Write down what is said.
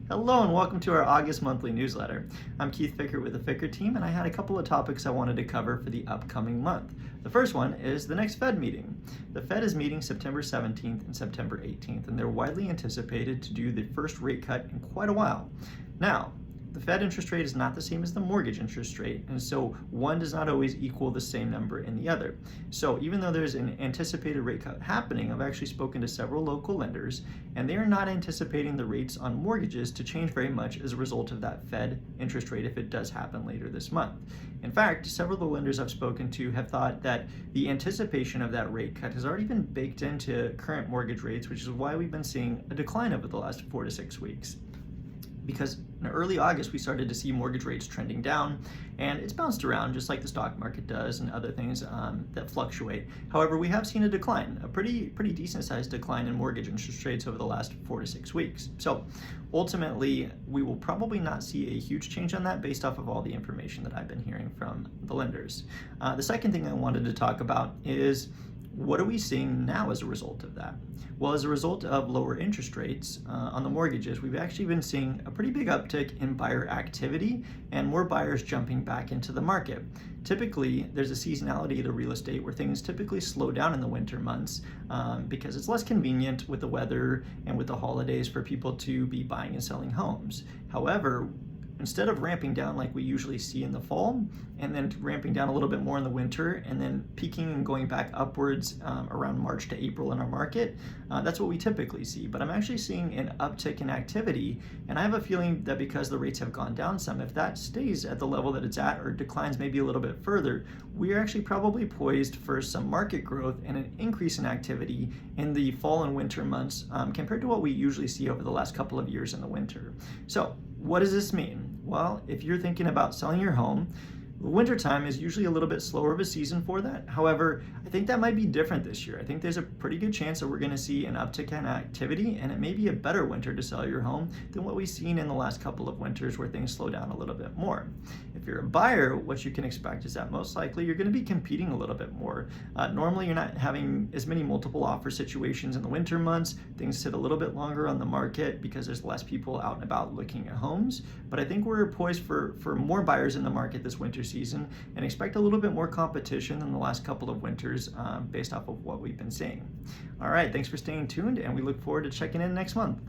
Hello and welcome to our August monthly newsletter. I'm Keith Ficker with the Ficker team, and I had a couple of topics I wanted to cover for the upcoming month. The first one is the next Fed meeting. The Fed is meeting September 17th and September 18th, and they're widely anticipated to do the first rate cut in quite a while. Now, the Fed interest rate is not the same as the mortgage interest rate, and so one does not always equal the same number in the other. So even though there's an anticipated rate cut happening, I've actually spoken to several local lenders, and they are not anticipating the rates on mortgages to change very much as a result of that Fed interest rate if it does happen later this month. In fact, several of the lenders I've spoken to have thought that the anticipation of that rate cut has already been baked into current mortgage rates, which is why we've been seeing a decline over the last 4 to 6 weeks. Because in early August, we started to see mortgage rates trending down, and it's bounced around just like the stock market does and other things that fluctuate. However, we have seen a decline, a pretty decent sized decline in mortgage interest rates over the last 4 to 6 weeks. So ultimately, we will probably not see a huge change on that based off of all the information that I've been hearing from the lenders. The second thing I wanted to talk about is what are we seeing now as a result of that? Well, as a result of lower interest rates on the mortgages, we've actually been seeing a pretty big uptick in buyer activity and more buyers jumping back into the market. Typically, there's a seasonality to real estate where things typically slow down in the winter months because it's less convenient with the weather and with the holidays for people to be buying and selling homes. However, instead of ramping down like we usually see in the fall and then ramping down a little bit more in the winter and then peaking and going back upwards around March to April in our market, that's what we typically see. But I'm actually seeing an uptick in activity, and I have a feeling that because the rates have gone down some, if that stays at the level that it's at or declines maybe a little bit further, we're actually probably poised for some market growth and an increase in activity in the fall and winter months compared to what we usually see over the last couple of years in the winter. So what does this mean? Well, if you're thinking about selling your home, wintertime is usually a little bit slower of a season for that. However, I think that might be different this year. I think there's a pretty good chance that we're going to see an uptick in activity, and it may be a better winter to sell your home than what we've seen in the last couple of winters where things slow down a little bit more. If you're a buyer, what you can expect is that most likely you're going to be competing a little bit more. Normally, you're not having as many multiple offer situations in the winter months. Things sit a little bit longer on the market because there's less people out and about looking at homes. But I think we're poised for more buyers in the market this winter season and expect a little bit more competition than the last couple of winters based off of what we've been seeing. All right, thanks for staying tuned, and we look forward to checking in next month.